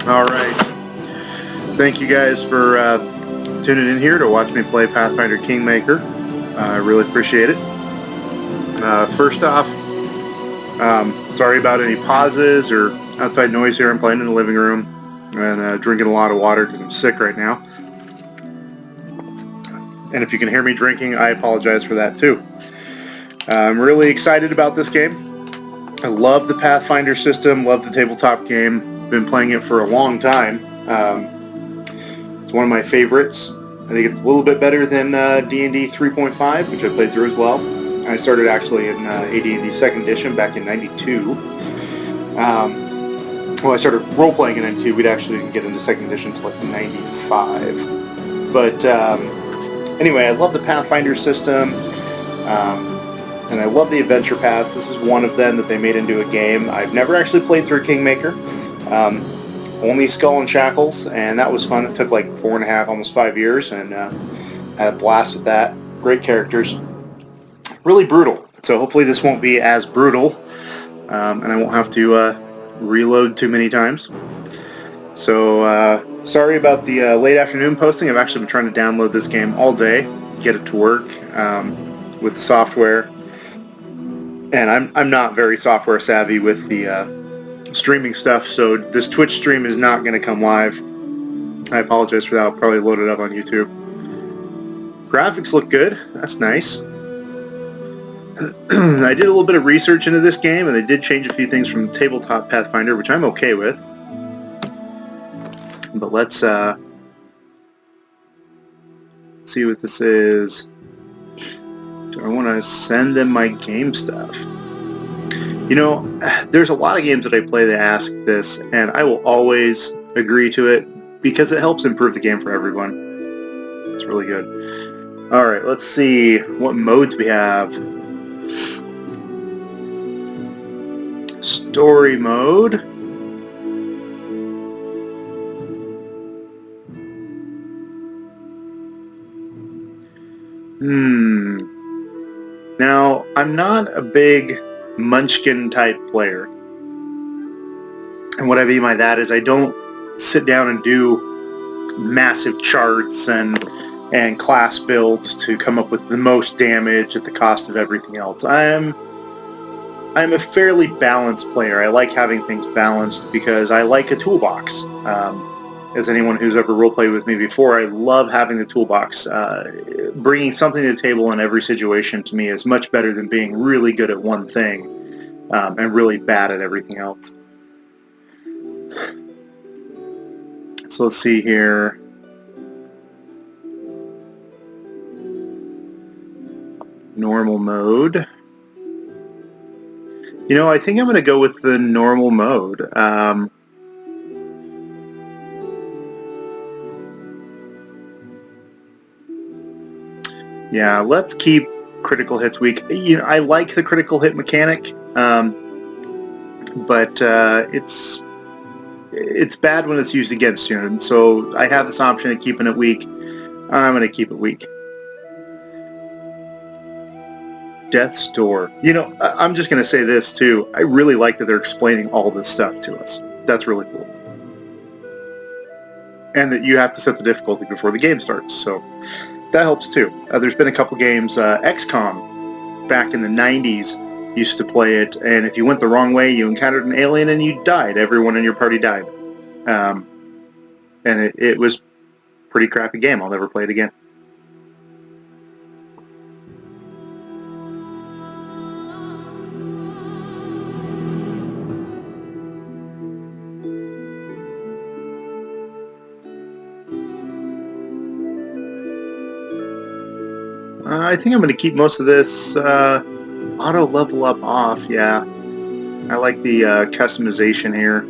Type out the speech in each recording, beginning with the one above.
All right. Thank you guys for tuning in here to watch me play Pathfinder Kingmaker. I really appreciate it. First off, sorry about any pauses or outside noise here. I'm playing in the living room and drinking a lot of water because I'm sick right now. And if you can hear me drinking, I apologize for that too. I'm really excited about this game. I love the Pathfinder system, love the tabletop game. Been playing it for a long time. It's one of my favorites. I think it's a little bit better than D&D 3.5, which I played through as well. I started actually in AD&D 2nd edition back in 92. Well, I started role-playing in 92. We'd actually didn't get into 2nd edition until like 95. But anyway, I love the Pathfinder system. And I love the adventure paths. This is one of them that they made into a game. I've never actually played through Kingmaker. Only Skull and Shackles, and that was fun. It took like 4.5, almost 5 years, and had a blast with that. Great characters. Really brutal. So hopefully this won't be as brutal, and I won't have to reload too many times. So sorry about the late afternoon posting. I've actually been trying to download this game all day, get it to work with the software. And I'm not very software savvy with the streaming stuff, so this Twitch stream is not going to come live. I apologize for that. I'll probably load it up on YouTube. Graphics look good. That's nice. I did a little bit of research into this game, and they did change a few things from tabletop Pathfinder, which I'm okay with. But let's see what this is. I want to send them my game stuff. You know, there's a lot of games that I play that ask this, and I will always agree to it because it helps improve the game for everyone. It's really good. Alright, let's see what modes we have. Story mode. Now, I'm not a big Munchkin type player. And what I mean by that is I don't sit down and do massive charts and class builds to come up with the most damage at the cost of everything else. I'm a fairly balanced player. I like having things balanced because I like a toolbox. As anyone who's ever roleplayed with me before, I love having the toolbox. Bringing something to the table in every situation to me is much better than being really good at one thing and really bad at everything else. So let's see here. Normal mode. You know, I think I'm going to go with the normal mode. Yeah, let's keep critical hits weak. You know, I like the critical hit mechanic, but it's bad when it's used against you. And so I have this option of keeping it weak. I'm going to keep it weak. Death's Door. You know, I'm just going to say this too. I really like that they're explaining all this stuff to us. That's really cool. And that you have to set the difficulty before the game starts. So that helps too. There's been a couple games, XCOM, back in the 90s, used to play it, and if you went the wrong way, you encountered an alien and you died. Everyone in your party died. And it was a pretty crappy game. I'll never play it again. I think I'm going to keep most of this auto level up off. Yeah, I like the customization here.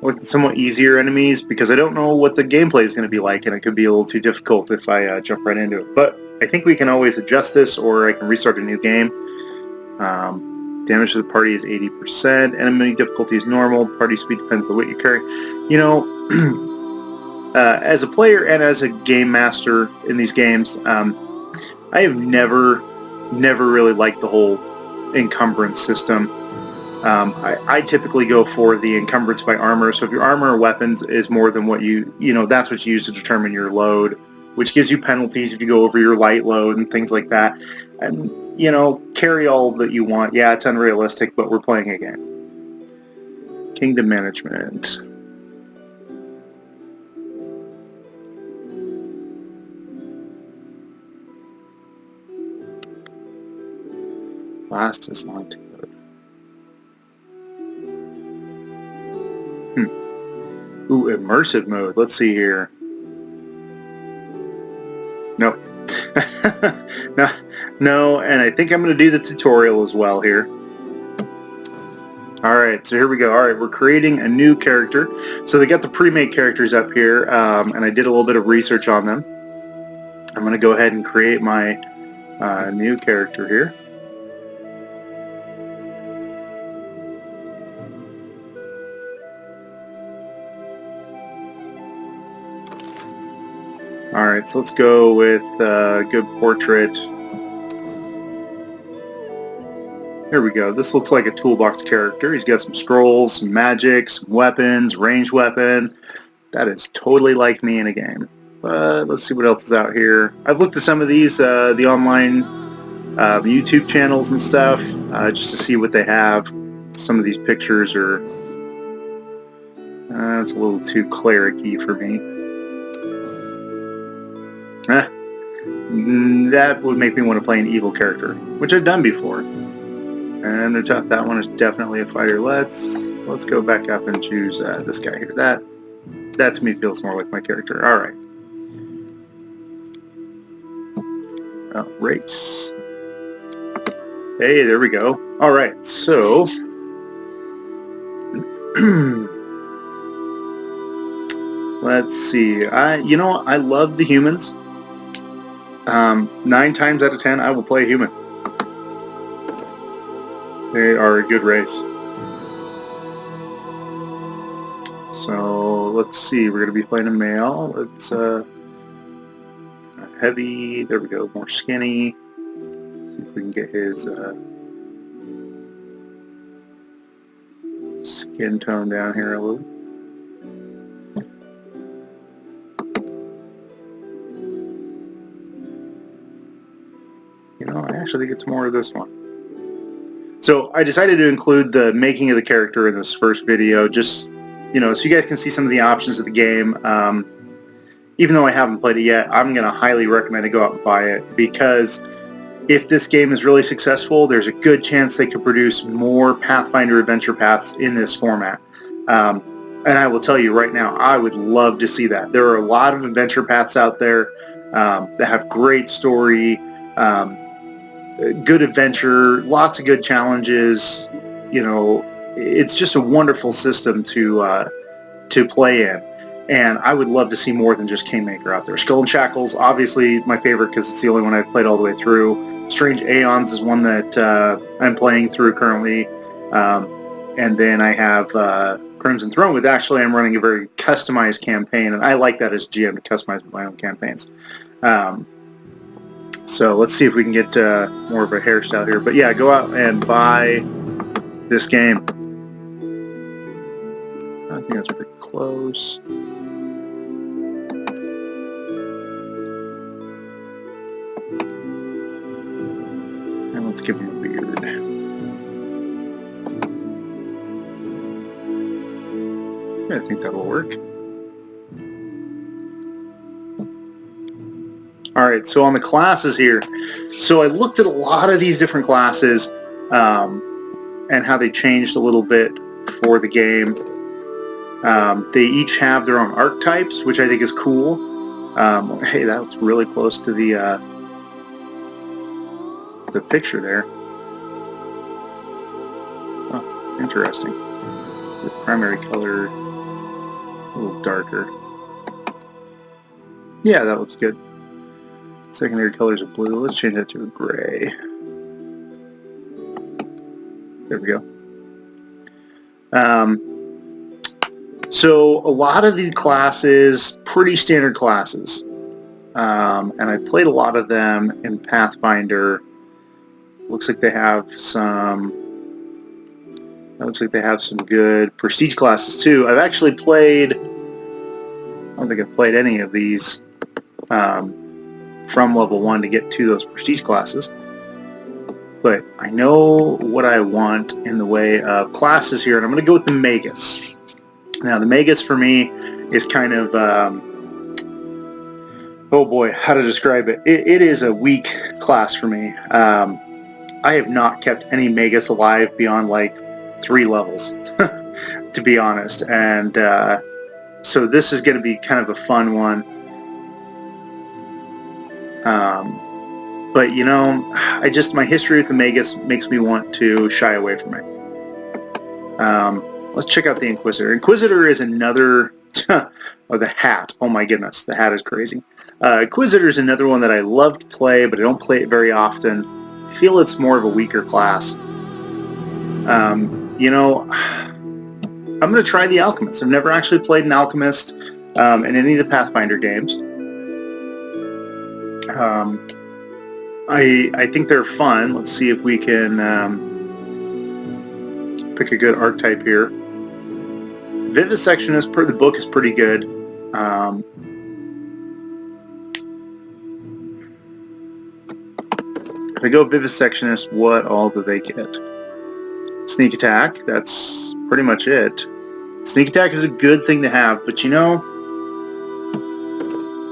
I like the somewhat easier enemies because I don't know what the gameplay is going to be like, and it could be a little too difficult if I jump right into it. But I think we can always adjust this, or I can restart a new game. Damage to the party is 80%. Enemy difficulty is normal. Party speed depends on the weight you carry. You know. As a player and as a game master in these games, I have never really liked the whole encumbrance system. I typically go for the encumbrance by armor. So if your armor or weapons is more than what that's what you use to determine your load, which gives you penalties if you go over your light load and things like that. And, carry all that you want. Yeah, it's unrealistic, but we're playing a game. Kingdom management. Last is not too good. Ooh, immersive mode. Let's see here. Nope. No, and I think I'm going to do the tutorial as well here. Alright, so here we go. Alright, we're creating a new character. So they got the pre-made characters up here, and I did a little bit of research on them. I'm going to go ahead and create my new character here. Alright, so let's go with good portrait. Here we go. This looks like a toolbox character. He's got some scrolls, some magic, some weapons, ranged weapon. That is totally like me in a game. But let's see what else is out here. I've looked at some of these, the online YouTube channels and stuff, just to see what they have. Some of these pictures are... it's a little too cleric-y for me. That would make me want to play an evil character, which I've done before. And they're tough. That one is definitely a fighter. Let's go back up and choose this guy here. That to me feels more like my character. All right. Race. Hey, there we go. All right. So let's see. I love the humans. 9 times out of 10, I will play a human. They are a good race. So let's see. We're going to be playing a male. Let's heavy. There we go. More skinny. See if we can get his skin tone down here a little. I actually think it's more of this one. So I decided to include the making of the character in this first video, just, so you guys can see some of the options of the game. Even though I haven't played it yet, I'm going to highly recommend to go out and buy it, because if this game is really successful, there's a good chance they could produce more Pathfinder adventure paths in this format. And I will tell you right now, I would love to see that. There are a lot of adventure paths out there that have great story, good adventure, lots of good challenges. It's just a wonderful system to play in, and I would love to see more than just Kingmaker out there. Skull and Shackles, obviously my favorite because it's the only one I've played all the way through. Strange Aeons is one that I'm playing through currently, and then I have Crimson Throne, with actually I'm running a very customized campaign, and I like that as GM to customize my own campaigns. So let's see if we can get more of a hairstyle here. But yeah, go out and buy this game. I think that's pretty close. And let's give him a beard. Yeah, I think that'll work. Alright, so on the classes here, so I looked at a lot of these different classes and how they changed a little bit for the game. They each have their own archetypes, which I think is cool. Hey, that was really close to the picture there. Oh, interesting. The primary color a little darker. Yeah, that looks good. Secondary colors are blue. Let's change that to a gray. There we go. So a lot of these classes, pretty standard classes, and I played a lot of them in Pathfinder. Looks like they have some That looks like they have some good prestige classes too. I've actually played, I don't think I've played any of these from level 1 to get to those prestige classes. But I know what I want in the way of classes here, and I'm going to go with the Magus. Now, the Magus for me is kind of, oh boy, how to describe it. It is a weak class for me. I have not kept any Magus alive beyond like 3 levels, to be honest. And so this is going to be kind of a fun one. But you know, my history with the Magus makes me want to shy away from it. Let's check out the Inquisitor. Inquisitor is another, oh, the hat. Oh my goodness, the hat is crazy. Inquisitor is another one that I love to play, but I don't play it very often. I feel it's more of a weaker class. You know, I'm going to try the Alchemist. I've never actually played an Alchemist in any of the Pathfinder games. I think they're fun. Let's see if we can pick a good archetype here. Vivisectionist per the book is pretty good. If they go Vivisectionist, what all do they get? Sneak attack, that's pretty much it. Sneak attack is a good thing to have, but you know,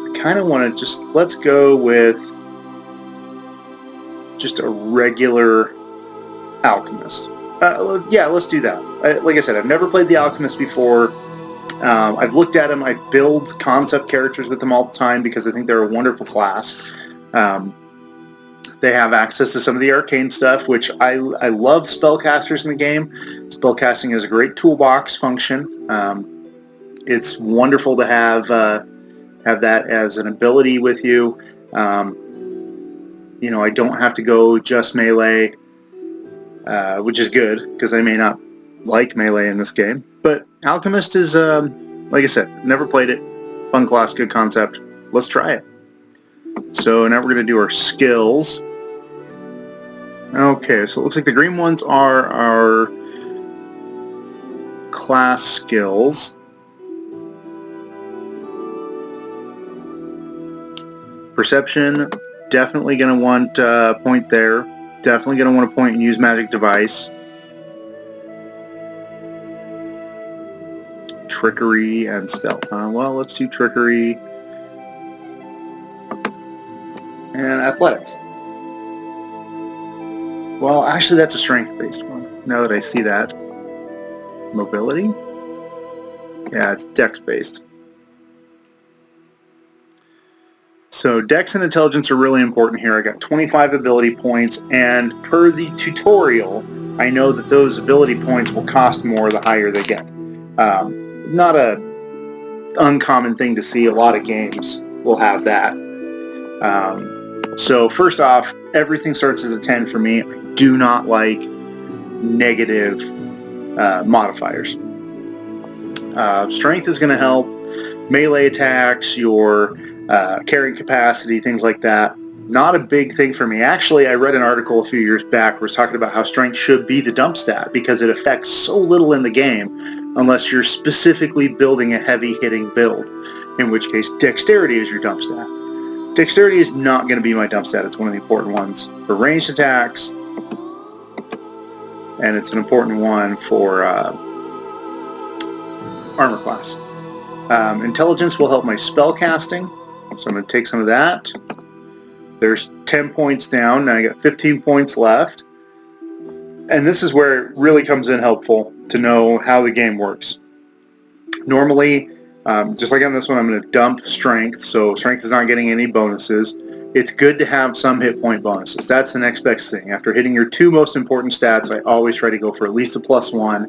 I kind of want to let's go with just a regular Alchemist. Yeah, let's do that. Like I said, I've never played the Alchemist before. I've looked at them. I build concept characters with them all the time because I think they're a wonderful class. They have access to some of the arcane stuff, which I love spellcasters in the game. Spellcasting is a great toolbox function. It's wonderful to have that as an ability with you. You know, I don't have to go just melee, which is good, because I may not like melee in this game. But Alchemist is, like I said, never played it. Fun class, good concept. Let's try it. So now we're going to do our skills. Okay, so it looks like the green ones are our class skills. Perception, definitely going to want point there. Definitely going to want to point and use magic device. Trickery and stealth. Well, let's do trickery and athletics. Well, actually, that's a strength-based one. Now that I see that. Mobility? Yeah, it's dex-based. So dex and intelligence are really important here. I got 25 ability points, and per the tutorial, I know that those ability points will cost more the higher they get. Not a uncommon thing to see. A lot of games will have that. So first off, everything starts as a 10 for me. I do not like negative modifiers. Strength is going to help. Melee attacks, your carrying capacity, things like that. Not a big thing for me. Actually, I read an article a few years back where it was talking about how strength should be the dump stat because it affects so little in the game unless you're specifically building a heavy-hitting build, in which case dexterity is your dump stat. Dexterity is not going to be my dump stat. It's one of the important ones for ranged attacks, and it's an important one for armor class. Intelligence will help my spell casting, so I'm going to take some of that. There's 10 points down. Now I got 15 points left. And this is where it really comes in helpful to know how the game works. Normally, just like on this one, I'm going to dump strength, so strength is not getting any bonuses. It's good to have some hit point bonuses. That's the next best thing. After hitting your 2 most important stats, I always try to go for at least a +1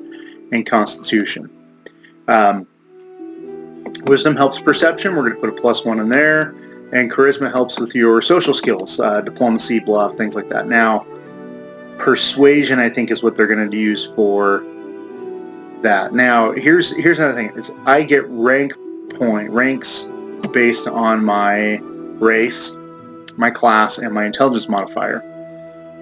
in Constitution. Wisdom helps perception. We're going to put a +1 in there. And charisma helps with your social skills, diplomacy, bluff, things like that. Now, persuasion, I think, is what they're going to use for that. Now, here's another thing. Is I get ranks based on my race, my class, and my intelligence modifier.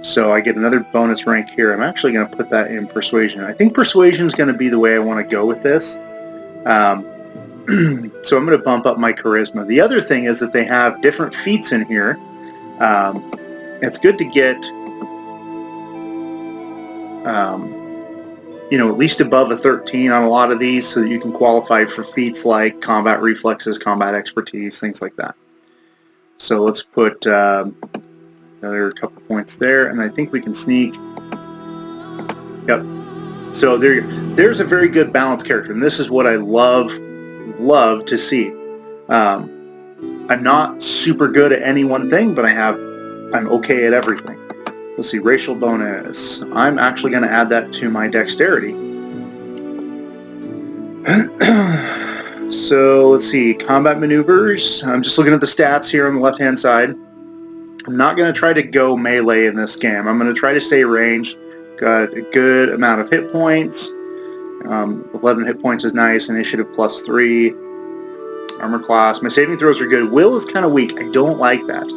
So I get another bonus rank here. I'm actually going to put that in Persuasion. I think Persuasion is going to be the way I want to go with this. So I'm going to bump up my Charisma. The other thing is that they have different feats in here. It's good to get, at least above a 13 on a lot of these so that you can qualify for feats like Combat Reflexes, Combat Expertise, things like that. So let's put another couple points there, and I think we can sneak. Yep. So there's a very good balanced character, and this is what I love to see. I'm not super good at any one thing, but I'm okay at everything. Let's see, racial bonus. I'm actually going to add that to my dexterity. So let's see, combat maneuvers. I'm just looking at the stats here on the left-hand side. I'm not going to try to go melee in this game. I'm going to try to stay ranged. Got a good amount of hit points. 11 hit points is nice. Initiative +3. Armor class. My saving throws are good. Will is kind of weak. I don't like that.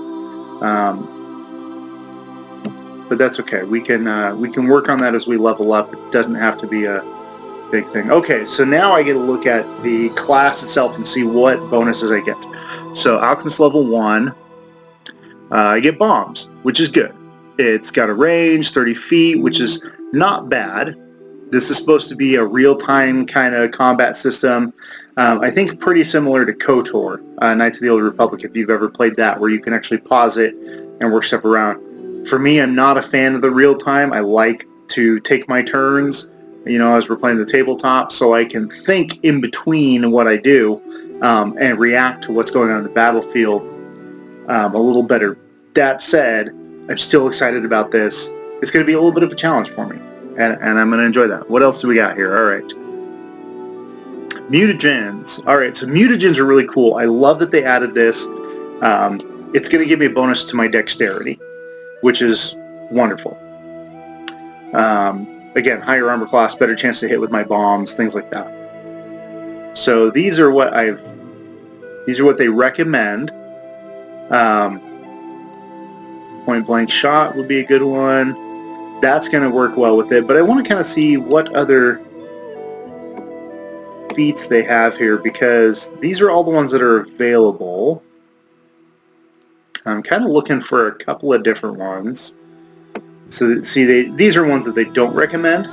But that's okay. We can work on that as we level up. It doesn't have to be a big thing. Okay, so now I get to look at the class itself and see what bonuses I get. So Alchemist level 1, I get bombs, which is good. It's got a range, 30 feet, which is not bad. This is supposed to be a real-time kind of combat system. I think pretty similar to KOTOR, Knights of the Old Republic, if you've ever played that, where you can actually pause it and work stuff around. For me, I'm not a fan of the real-time. I like to take my turns, as we're playing the tabletop, so I can think in between what I do and react to what's going on in the battlefield a little better. That said, I'm still excited about this. It's going to be a little bit of a challenge for me, and I'm going to enjoy that. What else do we got here? All right. Mutagens. All right, so mutagens are really cool. I love that they added this. It's going to give me a bonus to my dexterity, which is wonderful. Again, higher armor class, better chance to hit with my bombs, things like that. So these are what they recommend. Point blank shot would be a good one. That's going to work well with it, but I want to kind of see what other feats they have here, because these are all the ones that are available. I'm kind of looking for a couple of different ones. So see, these are ones that they don't recommend.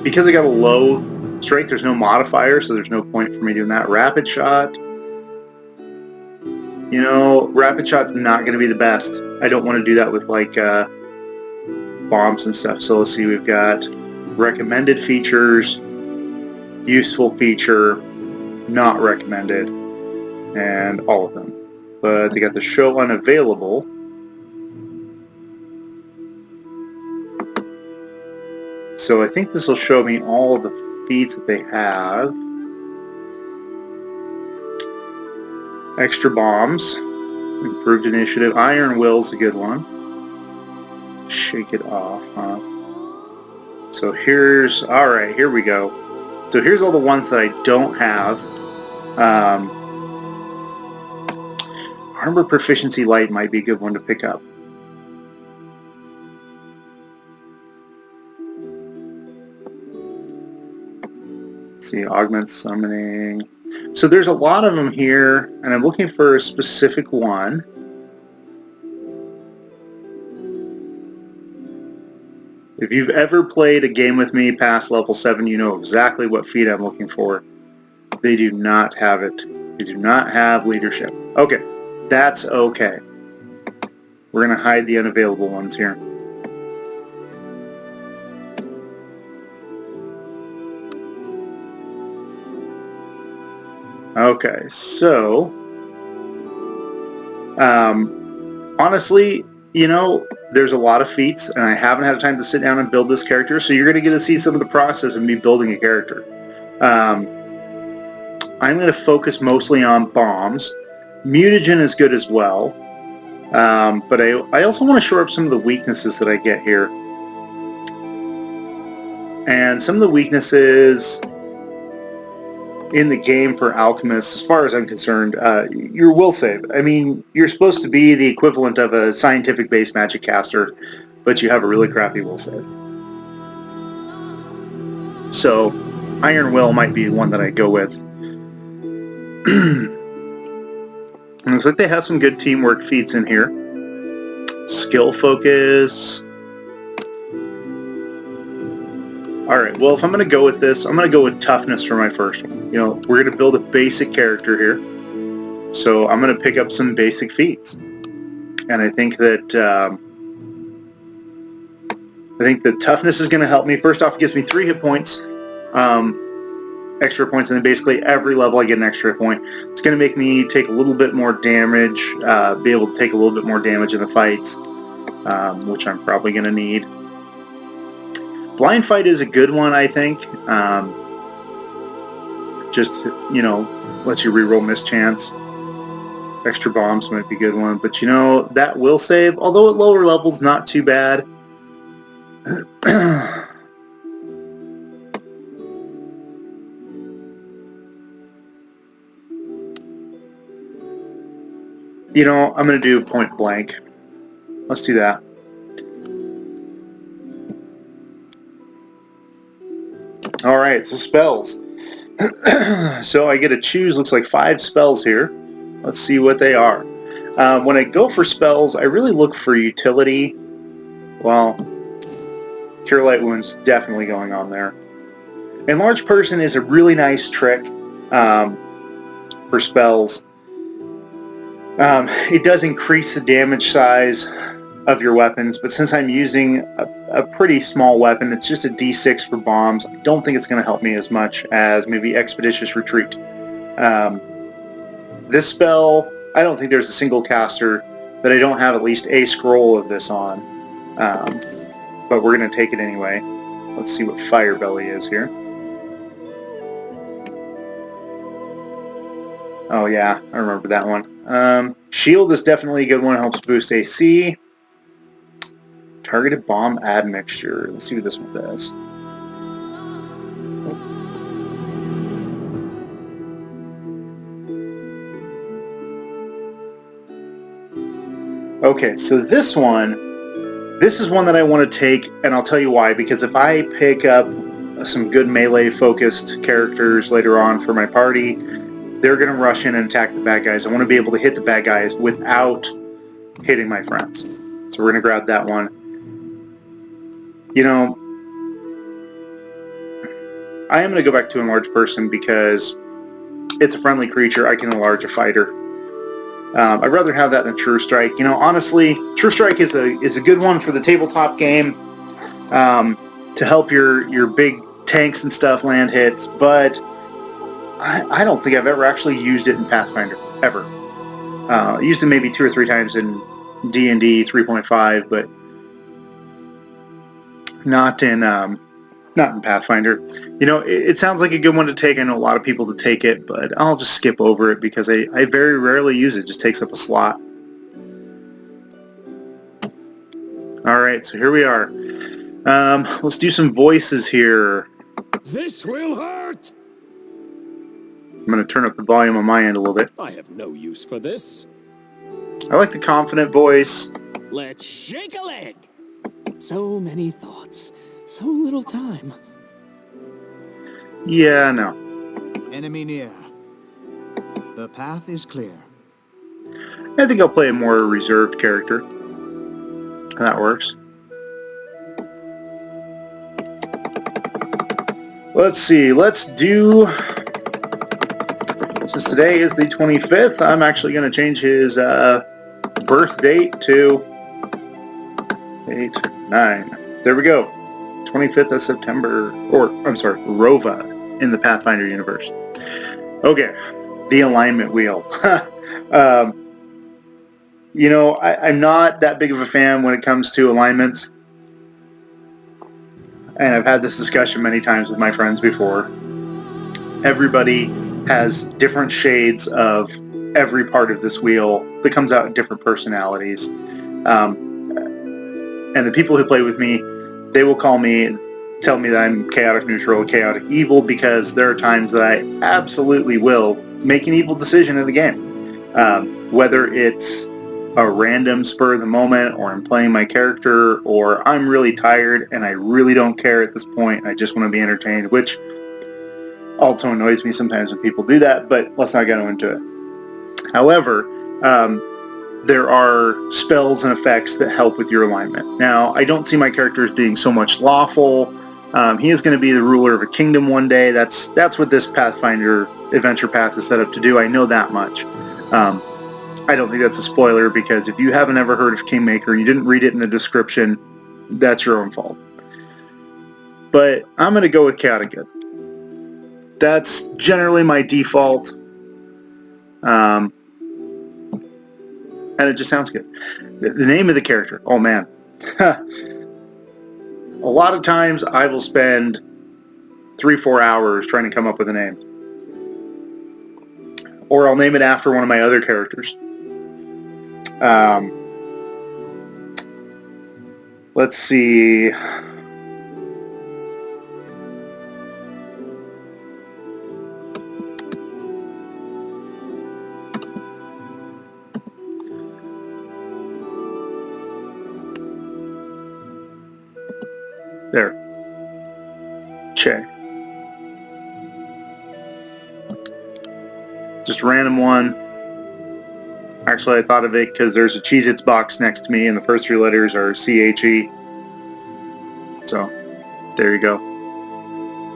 Because I got a low strength, there's no modifier, so there's no point for me doing that. Rapid shot. Rapid shot's not going to be the best. I don't want to do that with bombs and stuff. So let's see, we've got recommended features, useful feature, not recommended, and all of them. But they got the show unavailable. So I think this will show me all of the feats that they have. Extra bombs, improved initiative, Iron Will's a good one. Shake it off, huh? So alright, here we go. So here's all the ones that I don't have. Armor Proficiency Light might be a good one to pick up. Let's see, Augment Summoning. So there's a lot of them here, and I'm looking for a specific one. If you've ever played a game with me past level 7, you know exactly what feat I'm looking for. They do not have it. They do not have leadership. Okay, that's okay. We're going to hide the unavailable ones here. Okay, so honestly, there's a lot of feats, and I haven't had time to sit down and build this character, so you're going to get to see some of the process of me building a character. I'm going to focus mostly on bombs. Mutagen is good as well, but I also want to shore up some of the weaknesses that I get here. And some of the weaknesses, in the game for alchemists, as far as I'm concerned, your will save. I mean, you're supposed to be the equivalent of a scientific-based magic caster, but you have a really crappy will save. So, Iron Will might be one that I go with. Looks like they have some good teamwork feats in here. Skill focus. Alright, well, if I'm going to go with this, I'm going to go with toughness for my first one. You know, we're going to build a basic character here. So I'm going to pick up some basic feats. And I think that toughness is going to help me. First off, it gives me 3 hit points, extra points, and then basically every level I get an extra point. It's going to make me take a little bit more damage, be able to take a little bit more damage in the fights, which I'm probably going to need. Blind Fight is a good one, I think. Just, you know, lets you reroll mischance. Extra bombs might be a good one. But, you know, that will save, although at lower levels, not too bad. You know, I'm going to do point blank. Let's do that. Alright, so spells. So I get to choose, looks like 5 spells here. Let's see what they are. When I go for spells, I really look for utility. Well, Cure Light Wounds definitely going on there. Enlarge Person is a really nice trick for spells. It does increase the damage size of your weapons, but since I'm using a pretty small weapon, it's just a D6 for bombs, I don't think it's going to help me as much as maybe Expeditious Retreat. This spell, I don't think there's a single caster that I don't have at least a scroll of this on, but we're going to take it anyway. Let's see what Fire Belly is here. Oh yeah, I remember that one. Shield is definitely a good one, helps boost AC. Targeted Bomb Admixture. Let's see what this one does. Okay, so this is one that I want to take, and I'll tell you why. Because if I pick up some good melee-focused characters later on for my party, they're going to rush in and attack the bad guys. I want to be able to hit the bad guys without hitting my friends. So we're going to grab that one. You know, I am going to go back to Enlarge Person because it's a friendly creature. I can enlarge a fighter. I'd rather have that than True Strike. You know, honestly, True Strike is a good one for the tabletop game to help your big tanks and stuff land hits, but I don't think I've ever actually used it in Pathfinder, ever. I used it maybe 2 or 3 times in D&D 3.5, but not in Pathfinder. You know, it sounds like a good one to take. I know a lot of people to take it, but I'll just skip over it because I very rarely use it. It just takes up a slot. Alright, so here we are. Let's do some voices here. This will hurt! I'm going to turn up the volume on my end a little bit. I have no use for this. I like the confident voice. Let's shake a leg! So many thoughts, so little time. Yeah, no. Enemy near. The path is clear. I think I'll play a more reserved character. That works. Let's see, let's do... Since today is the 25th, I'm actually going to change his birth date to 9. There we go. 25th of September, or I'm sorry, Rova in the Pathfinder universe. Okay, the alignment wheel. You know, I'm not that big of a fan when it comes to alignments. And I've had this discussion many times with my friends before. Everybody has different shades of every part of this wheel that comes out in different personalities. And the people who play with me, they will call me tell me that I'm chaotic neutral, chaotic evil, because there are times that I absolutely will make an evil decision in the game. Whether it's a random spur of the moment, or I'm playing my character, or I'm really tired and I really don't care at this point, I just want to be entertained, which also annoys me sometimes when people do that, but let's not get into it. However, there are spells and effects that help with your alignment. Now, I don't see my character as being so much lawful. He is going to be the ruler of a kingdom one day. That's what this Pathfinder adventure path is set up to do. I know that much. I don't think that's a spoiler, because if you haven't ever heard of Kingmaker and you didn't read it in the description, that's your own fault. But I'm going to go with chaotic good. That's generally my default. And it just sounds good. The name of the character, oh man. A lot of times I will spend 3-4 hours trying to come up with a name. Or I'll name it after one of my other characters. Let's see. There. Che. Just a random one. Actually, I thought of it because there's a Cheez-Its box next to me, and the first 3 letters are C-H-E. So, there you go.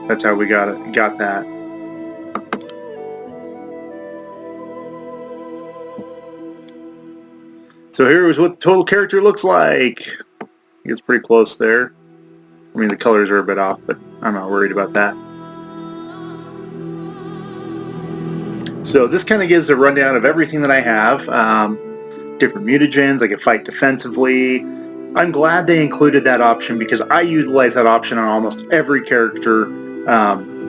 That's how we got it. Got that. So here is what the total character looks like. It's pretty close there. I mean, the colors are a bit off, but I'm not worried about that. So this kind of gives a rundown of everything that I have. Different mutagens, I can fight defensively. I'm glad they included that option, because I utilize that option on almost every character.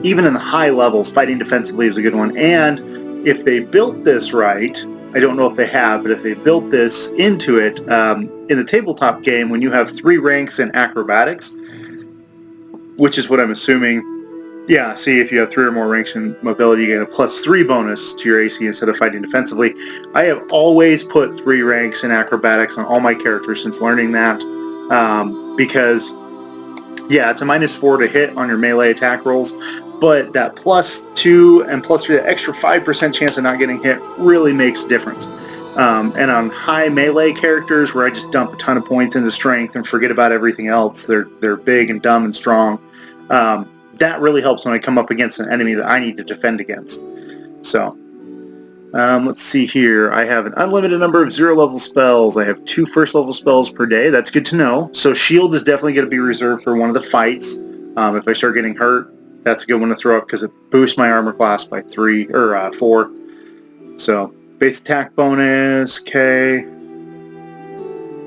Even in the high levels, fighting defensively is a good one. And if they built this right, I don't know if they have, but if they built this into it, in the tabletop game, when you have 3 ranks in acrobatics, which is what I'm assuming. Yeah, see, if you have 3 or more ranks in mobility, you get a +3 bonus to your AC instead of fighting defensively. I have always put 3 ranks in acrobatics on all my characters since learning that, because, yeah, it's a -4 to hit on your melee attack rolls, but that +2 and +3, that extra 5% chance of not getting hit really makes a difference. And on high melee characters, where I just dump a ton of points into strength and forget about everything else, they're big and dumb and strong. That really helps when I come up against an enemy that I need to defend against. So, let's see here. I have an unlimited number of 0-level spells. I have 2 first-level spells per day. That's good to know. So shield is definitely going to be reserved for one of the fights. If I start getting hurt, that's a good one to throw up, because it boosts my armor class by 3 or 4. So, base attack bonus, okay.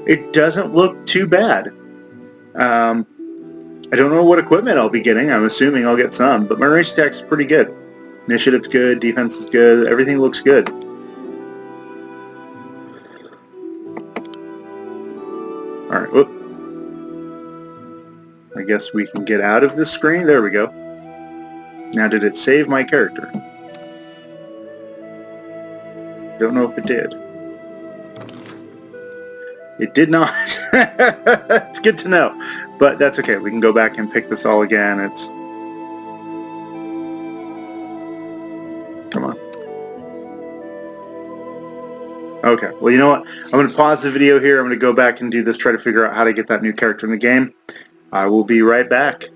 It doesn't look too bad. I don't know what equipment I'll be getting. I'm assuming I'll get some, but my range attack is pretty good. Initiative's good, defense is good, everything looks good. Alright, whoop. I guess we can get out of this screen. There we go. Now, did it save my character? Don't know if it did. It did not. It's good to know. But that's okay. We can go back and pick this all again. It's... Come on. Okay. Well, you know what? I'm going to pause the video here. I'm going to go back and do this, try to figure out how to get that new character in the game. I will be right back.